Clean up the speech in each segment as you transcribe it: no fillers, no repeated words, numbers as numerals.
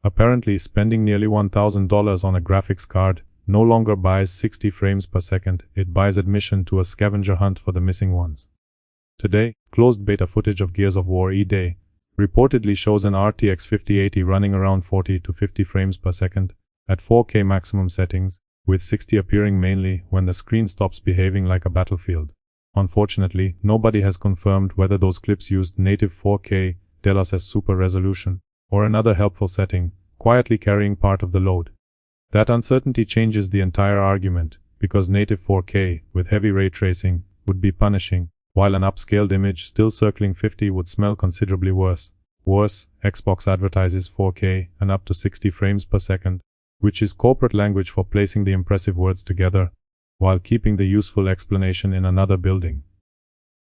Apparently, spending nearly $1,000 on a graphics card no longer buys 60 frames per second, it buys admission to a scavenger hunt for the missing ones. Today, closed beta footage of Gears of War E-Day reportedly shows an RTX 5080 running around 40 to 50 frames per second at 4K maximum settings, with 60 appearing mainly when the screen stops behaving like a battlefield. Unfortunately, nobody has confirmed whether those clips used native 4K DLSS Super Resolution or another helpful setting, quietly carrying part of the load. That uncertainty changes the entire argument, because native 4K with heavy ray tracing would be punishing, while an upscaled image still circling 50 would smell considerably worse. Worse, Xbox advertises 4K and up to 60 frames per second, which is corporate language for placing the impressive words together, while keeping the useful explanation in another building.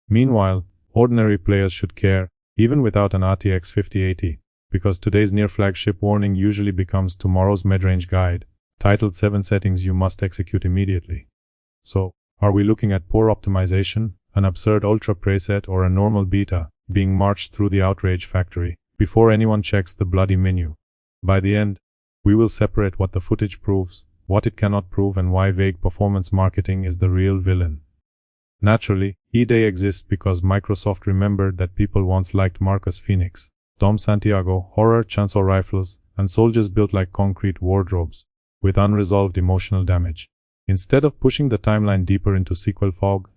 Meanwhile, ordinary players should care, even without an RTX 5080, because today's near-flagship warning usually becomes tomorrow's mid-range guide, titled 7 settings you must execute immediately. So, are we looking at poor optimization, an absurd ultra preset, or a normal beta being marched through the outrage factory before anyone checks the bloody menu? By the end, we will separate what the footage proves, what it cannot prove, and why vague performance marketing is the real villain. Naturally, E-Day exists because Microsoft remembered that people once liked Marcus Phoenix, Dom Santiago, horror chainsaw rifles, and soldiers built like concrete wardrobes, with unresolved emotional damage. Instead of pushing the timeline deeper into sequel fog,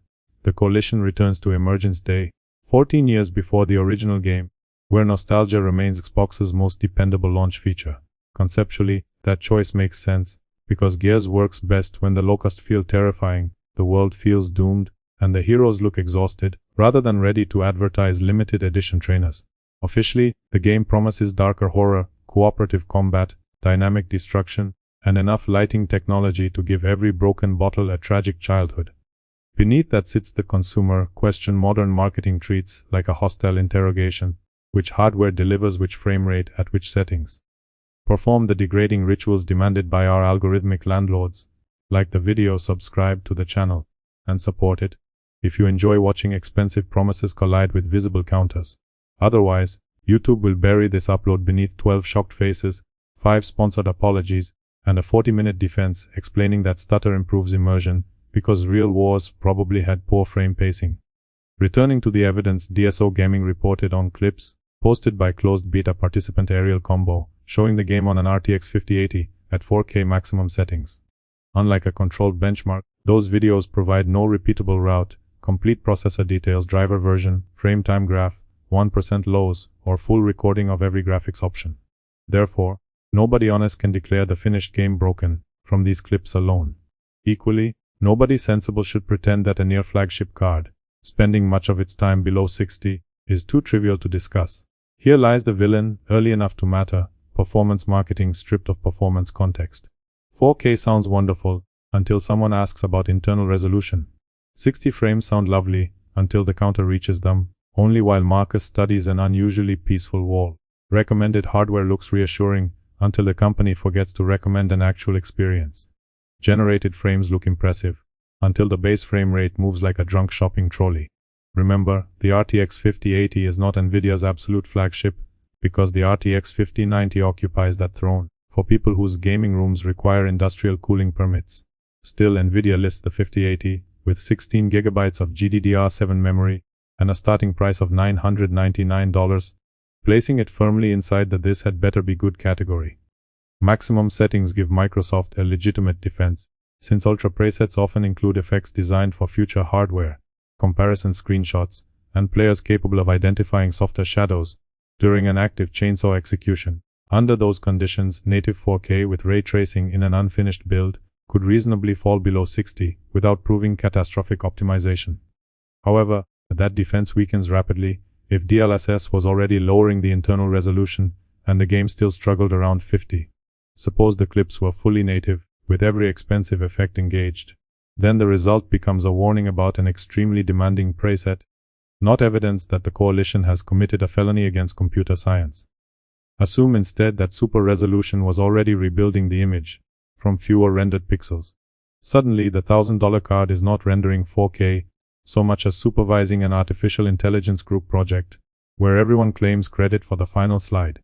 the coalition returns to Emergence Day, 14 years before the original game, where nostalgia remains Xbox's most dependable launch feature. Conceptually, that choice makes sense, because Gears works best when the locusts feel terrifying, the world feels doomed, and the heroes look exhausted, rather than ready to advertise limited edition trainers. Officially, the game promises darker horror, cooperative combat, dynamic destruction, and enough lighting technology to give every broken bottle a tragic childhood. Beneath that sits the consumer question modern marketing treats like a hostile interrogation: which hardware delivers which frame rate at which settings? Perform the degrading rituals demanded by our algorithmic landlords. Like the video, subscribe to the channel, and support it if you enjoy watching expensive promises collide with visible counters. Otherwise, YouTube will bury this upload beneath 12 shocked faces, 5 sponsored apologies, and a 40-minute defense explaining that stutter improves immersion, because real wars probably had poor frame pacing. Returning to the evidence, DSO Gaming reported on clips posted by closed beta participant Aerial Combo, showing the game on an RTX 5080 at 4K maximum settings. Unlike a controlled benchmark, those videos provide no repeatable route, complete processor details, driver version, frame time graph, 1% lows, or full recording of every graphics option. Therefore, nobody honest can declare the finished game broken from these clips alone. Equally, nobody sensible should pretend that a near-flagship card, spending much of its time below 60, is too trivial to discuss. Here lies the villain, early enough to matter: performance marketing stripped of performance context. 4K sounds wonderful, until someone asks about internal resolution. 60 frames sound lovely, until the counter reaches them, only while Marcus studies an unusually peaceful wall. Recommended hardware looks reassuring, until the company forgets to recommend an actual experience. Generated frames look impressive, until the base frame rate moves like a drunk shopping trolley. Remember, the RTX 5080 is not Nvidia's absolute flagship, because the RTX 5090 occupies that throne, for people whose gaming rooms require industrial cooling permits. Still, Nvidia lists the 5080, with 16 GB of GDDR7 memory, and a starting price of $999, placing it firmly inside the "this had better be good" category. Maximum settings give Microsoft a legitimate defense, since ultra presets often include effects designed for future hardware, comparison screenshots, and players capable of identifying softer shadows during an active chainsaw execution. Under those conditions, native 4K with ray tracing in an unfinished build could reasonably fall below 60 without proving catastrophic optimization. However, that defense weakens rapidly if DLSS was already lowering the internal resolution and the game still struggled around 50. Suppose the clips were fully native, with every expensive effect engaged. Then the result becomes a warning about an extremely demanding preset, not evidence that the coalition has committed a felony against computer science. Assume instead that Super Resolution was already rebuilding the image from fewer rendered pixels. Suddenly, the $1,000 card is not rendering 4K so much as supervising an artificial intelligence group project, where everyone claims credit for the final slide.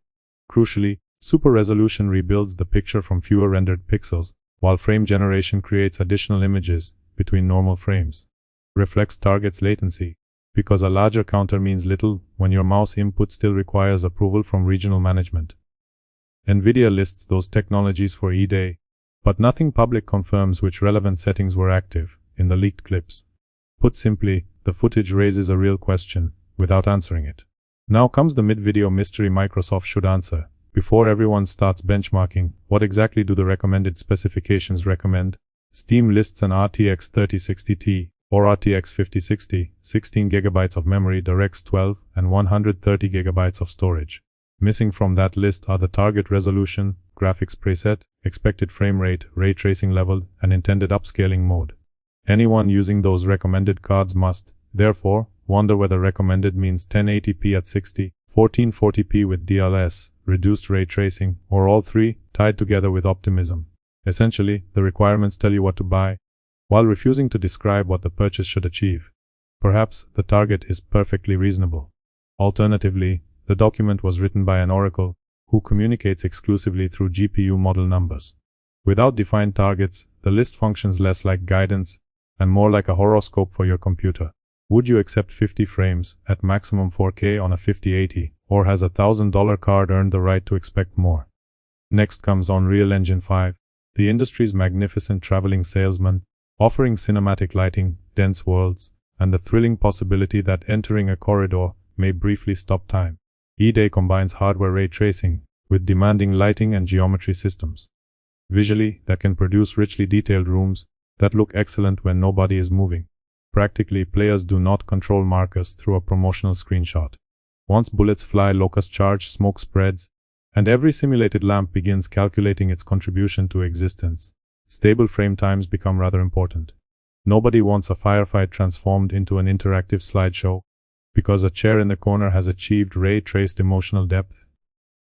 Crucially, Super Resolution rebuilds the picture from fewer rendered pixels, while frame generation creates additional images between normal frames. Reflex targets latency, because a larger counter means little when your mouse input still requires approval from regional management. Nvidia lists those technologies for E-Day, but nothing public confirms which relevant settings were active in the leaked clips. Put simply, the footage raises a real question, without answering it. Now comes the mid-video mystery Microsoft should answer. Before everyone starts benchmarking, what exactly do the recommended specifications recommend? Steam lists an RTX 3060 Ti, or RTX 5060, 16 GB of memory, DirectX 12, and 130 GB of storage. Missing from that list are the target resolution, graphics preset, expected frame rate, ray tracing level, and intended upscaling mode. Anyone using those recommended cards must, therefore, wonder whether recommended means 1080p at 60, 1440p with DLSS, reduced ray tracing, or all three, tied together with optimism. Essentially, the requirements tell you what to buy, while refusing to describe what the purchase should achieve. Perhaps the target is perfectly reasonable. Alternatively, the document was written by an oracle, who communicates exclusively through GPU model numbers. Without defined targets, the list functions less like guidance, and more like a horoscope for your computer. Would you accept 50 frames at maximum 4K on a 5080, or has a $1,000 card earned the right to expect more? Next comes Unreal Engine 5, the industry's magnificent traveling salesman, offering cinematic lighting, dense worlds, and the thrilling possibility that entering a corridor may briefly stop time. E-Day combines hardware ray tracing with demanding lighting and geometry systems. Visually, that can produce richly detailed rooms that look excellent when nobody is moving. Practically, players do not control markers through a promotional screenshot. Once bullets fly, locust charge, smoke spreads, and every simulated lamp begins calculating its contribution to existence. Stable frame times become rather important. Nobody wants a firefight transformed into an interactive slideshow because a chair in the corner has achieved ray-traced emotional depth.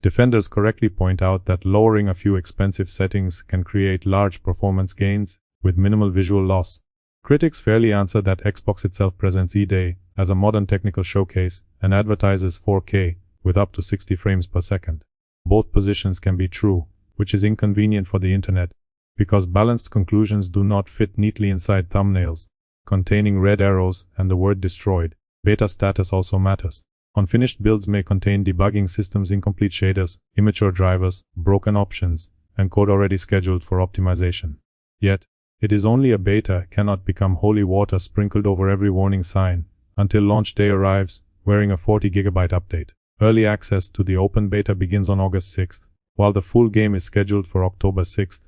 Defenders correctly point out that lowering a few expensive settings can create large performance gains with minimal visual loss. Critics fairly answer that Xbox itself presents E-Day as a modern technical showcase and advertises 4K with up to 60 frames per second. Both positions can be true, which is inconvenient for the internet, because balanced conclusions do not fit neatly inside thumbnails containing red arrows and the word destroyed. Beta status also matters. Unfinished builds may contain debugging systems, incomplete shaders, immature drivers, broken options, and code already scheduled for optimization. Yet, it is only a beta, cannot become holy water sprinkled over every warning sign until launch day arrives, wearing a 40 GB update. Early access to the open beta begins on August 6th, while the full game is scheduled for October 6th.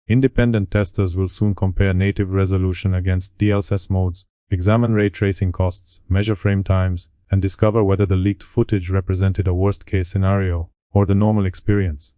Independent testers will soon compare native resolution against DLSS modes, examine ray tracing costs, measure frame times, and discover whether the leaked footage represented a worst-case scenario or the normal experience.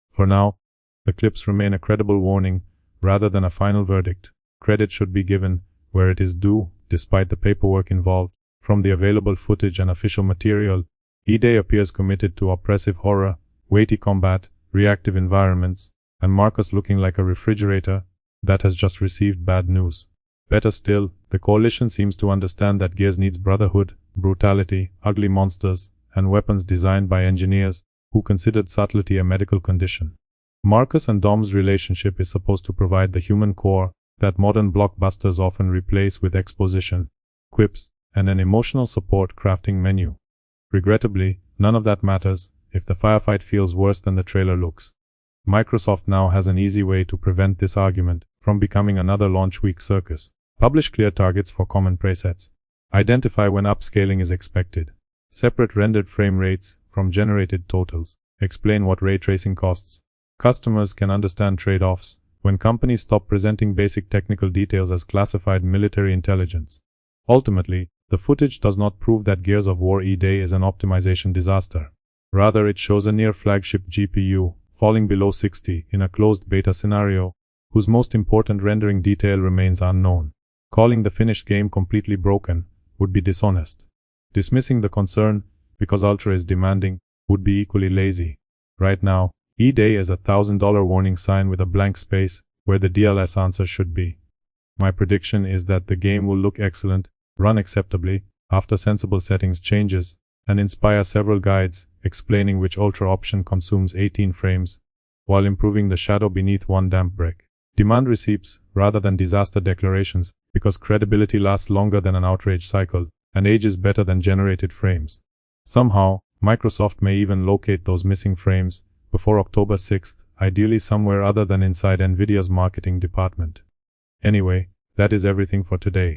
For now, the clips remain a credible warning rather than a final verdict. Credit should be given where it is due, despite the paperwork involved. From the available footage and official material, E-Day appears committed to oppressive horror, weighty combat, reactive environments, and Marcus looking like a refrigerator that has just received bad news. Better still, the coalition seems to understand that Gears needs brotherhood, brutality, ugly monsters, and weapons designed by engineers who considered subtlety a medical condition. Marcus and Dom's relationship is supposed to provide the human core that modern blockbusters often replace with exposition, quips, and an emotional support crafting menu. Regrettably, none of that matters if the firefight feels worse than the trailer looks. Microsoft now has an easy way to prevent this argument from becoming another launch week circus. Publish clear targets for common presets. Identify when upscaling is expected. Separate rendered frame rates from generated totals. Explain what ray tracing costs. Customers can understand trade-offs when companies stop presenting basic technical details as classified military intelligence. Ultimately, the footage does not prove that Gears of War E-Day is an optimization disaster. Rather, it shows a near-flagship GPU falling below 60 in a closed beta scenario, whose most important rendering detail remains unknown. Calling the finished game completely broken would be dishonest. Dismissing the concern because Ultra is demanding would be equally lazy. Right now, E-Day is a $1,000 warning sign with a blank space where the DLSS answer should be. My prediction is that the game will look excellent, run acceptably, after sensible settings changes, and inspire several guides explaining which ultra option consumes 18 frames, while improving the shadow beneath one damp brick. Demand receipts rather than disaster declarations, because credibility lasts longer than an outrage cycle, and ages better than generated frames. Somehow, Microsoft may even locate those missing frames before October 6th, ideally somewhere other than inside Nvidia's marketing department. Anyway, that is everything for today.